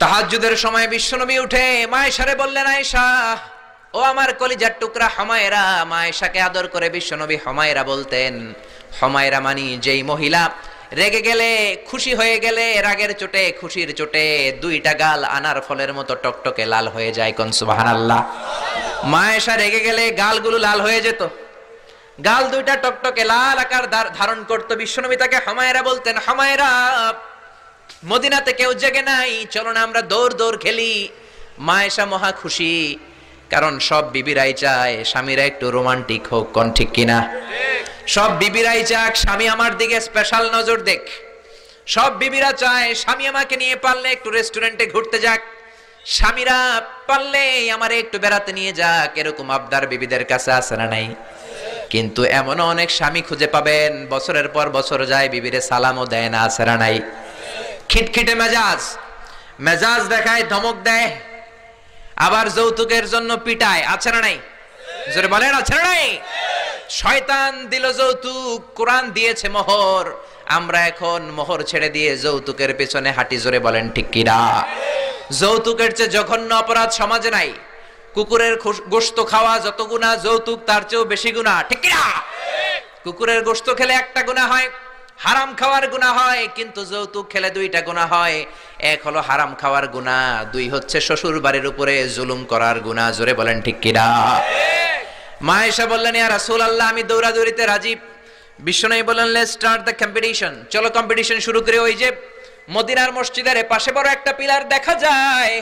তাহাজ্জুদের সময় বিশ্বনবী উঠে মায়েশারে বললেন, আয়েশা ও আমার কলিজার টুকরা হুমায়রা। মায়েশাকে আদর করে বিশ্বনবী হুমায়রা বলতেন। হুমায়রা মানি যেই মহিলা রেগে গেলে, খুশি হয়ে গেলে, রাগের চোটে, খুশির চোটে দুইটা গাল আনার ফলের মতো টকটকে লাল হয়ে যায়। কোন সুবহানাল্লাহ। মায়েশা রেগে গেলে গালগুলো লাল হয়ে যেত, গাল দুইটা টকটকে লাল আকার ধারণ করতো। বিশ্বনবী তাকে হুমায়রা বলতেন, হুমায়রা মদিনাতে কেউ জেগে নাই, চলো না আমরা দৌড় দৌড় খেলি। মায়েশা মহা খুশি, কারণ সব বিবিরাই চায় স্বামীরা একটু রোমান্টিক হোক। কোন ঠিক কিনা? সব বিবিরাই চাক স্বামী আমার দিকে স্পেশাল নজর দেখ। সব বিবিরা চায় স্বামী আমাকে নিয়ে পারলে একটু রেস্টুরেন্টে ঘুরতে যাক, স্বামীরা পারলে আমারে একটু বেড়াতে নিয়ে যাক। এরকম আবদার বিবিদের কাছে আছে না নাই? কিন্তু এমনও অনেক স্বামী খুঁজে পাবেন বছরের পর বছর যায়, বিবিরে সালামও দেয় না। আছে না নাই? খিটখিটে মেজাজ, মেজাজ দেখায়, ধমক দেয়, আবার যৌতুকের জন্য পিটায়। আছে না নাই? জোরে বলেন, আছে না নাই? শয়তান দিল যৌতুক, কোরআন দিয়েছে মোহর। আমরা এখন মোহর ছেড়ে দিয়ে যৌতুকের পেছনে হাঁটি। জোরে বলেন ঠিক কিনা? যৌতুকের চেয়ে জঘন্য অপরাধ সমাজে নাই। কুকুরের গোশত খাওয়া যত গুনাহ, যৌতুক তার চেয়েও বেশি গুনাহ। ঠিক কিনা? কুকুরের গোশত খেলে একটা গুনাহ হয়, হারাম খাওয়ার গুনাহ হয়, কিন্তু যৌতুক খেলে দুইটা গুনাহ হয়। এক হলো হারাম খাওয়ার গুনাহ, দুই হচ্ছে শ্বশুর বাড়ির উপরে জুলুম করার গুনাহ। জোরে বলেন ঠিক কিনা? মায়েশা বললেন, ইয়া রাসূলুল্লাহ আমি দৌড়াদৌড়িতে রাজি। বিশ্বনবী বললেন, লেটস স্টার্ট দ্য কম্পিটিশন, চলো কম্পিটিশন শুরু করে। ওই যে মদিনার মসজিদের পাশে বড় একটা পিলার দেখা যায়,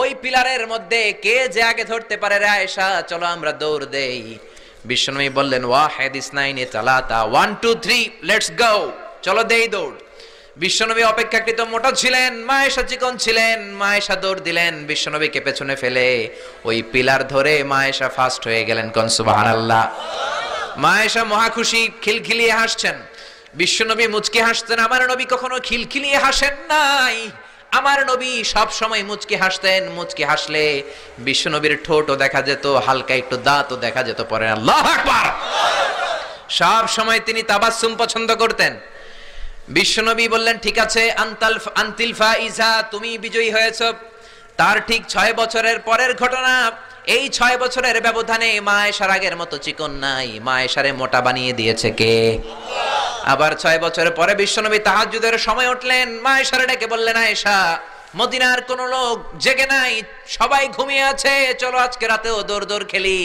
ওই পিলারের মধ্যে কে যে আগে ধরতে পারে রে আয়েশা, চলো আমরা দৌড় দেই। বিশ্বনবী বললেন, ওয়াহিদ ইসনাইনি তালাতা, 1 2 3 লেটস গো, চলো দেই দৌড়। বিশ্বনবী অপেক্ষাকৃত মোটা ছিলেন, মায়েশা চিকন ছিলেন। মায়েশা দৌড় দিলেন, বিশ্বনবীকে পেছনে ফেলে ওই পিলার ধরে মায়েশা ফার্স্ট হয়ে গেলেন। কোন সুবহানাল্লাহ। মায়েশা মহা খুশি, খিলখিলিয়ে হাসছেন। বিশ্বনবী মুচকি হাসতেন। আমার নবী কখনো খিলখিলিয়ে হাসেন নাই। আমার নবী সব সময় মুচকি হাসতেন। মুচকি হাসলে বিশ্বনবীর ঠোঁটও দেখা যেত, হালকা একটু দাঁতও দেখা যেত। পরে আল্লাহু আকবার। সব সময় তিনি তাবাসসুম পছন্দ করতেন। বিশ্বনবী বললেন, ঠিক আছে, আনতিল ফাইজা, তুমি বিজয়ী হয়েছো। তার ঠিক 6 বছরের পরের ঘটনা। এই 6 বছরের ব্যবধানে মায়েশার আগের মতো চিকন নাই, মায়েশারে মোটা বানিয়ে দিয়েছে কে? আবার 6 বছরের পরে বিশ্বনবী তাহাজ্জুদের সময় উঠলেন, মায়েশারে ডেকে বললেন, আয়েশা মদিনার কোন লোক জেগে নাই, সবাই ঘুমিয়ে আছে, চলো আজকে রাতেও দৌড় দৌড় খেলি।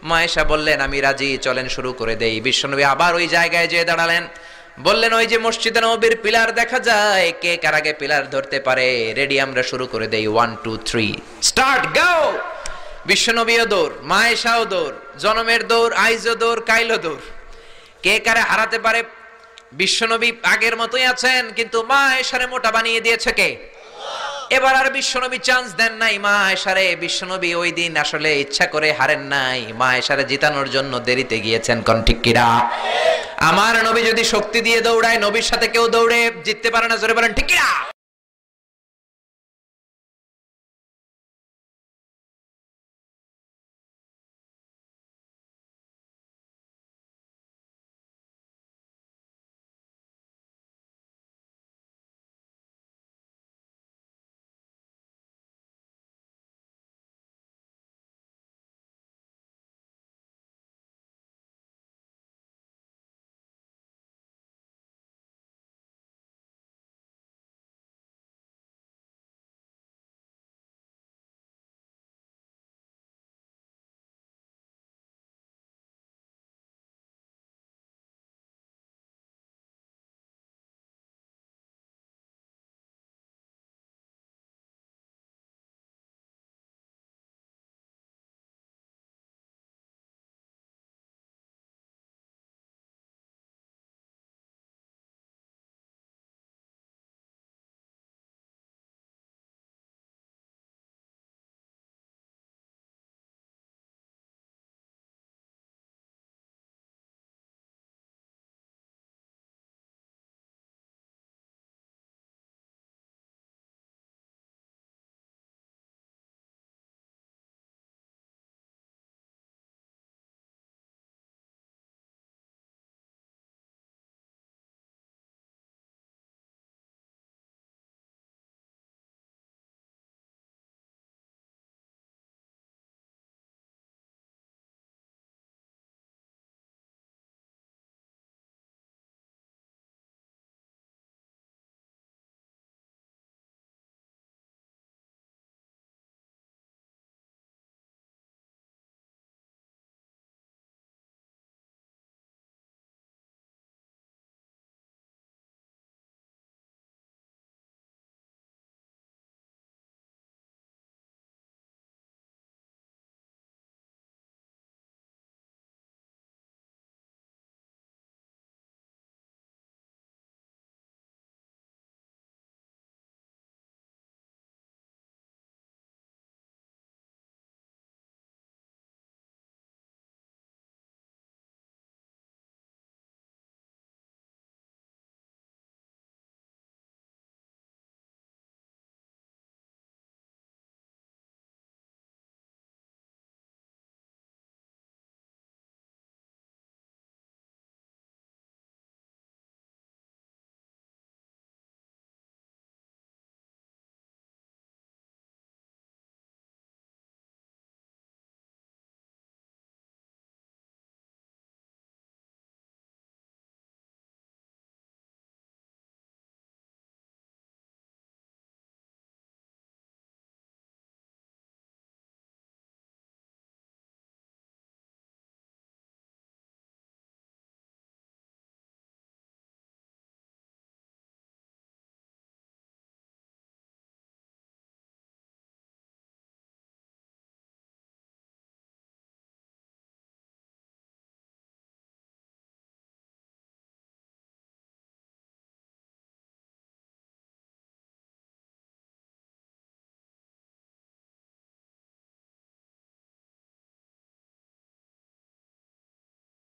মায়েশা বললেন, আমি রাজি, চলেন শুরু করে দেই। বিশ্বনবী আবার ওই জায়গায় যেয়ে দাঁড়ালেন, বললেন, ওই যে মসজিদে নববীর পিলার দেখা যায়, কে কার আগে পিলার ধরতে পারে? রেডি, আমরা শুরু করে দেই। 1 2 3 স্টার্ট, গো। বিশ্বনবীও দৌড়, মায়েশাও দৌড়, জনমের দৌড়, আইজও দৌড়, কাইলও দৌড়। কে কারে হারাতে পারে? বিশ্বনবী আগের মতোই আছেন, কিন্তু মায়েশারে মোটা বানিয়ে দিয়েছে কে? এবার আর বিশ্বনবী চান্স দেন নাই মায়েশারে। বিশ্বনবী ওই দিন আসলে ইচ্ছা করে হারেন নাই, মায়েশারে জিতানোর জন্য দেরিতে গিয়েছেন। কোন ঠিক কিনা? আমার নবী যদি শক্তি দিয়ে দৌড়ায়, নবীর সাথে কেউ দৌড়ে জিততে পারে না। জোরে বলেন ঠিক কিনা?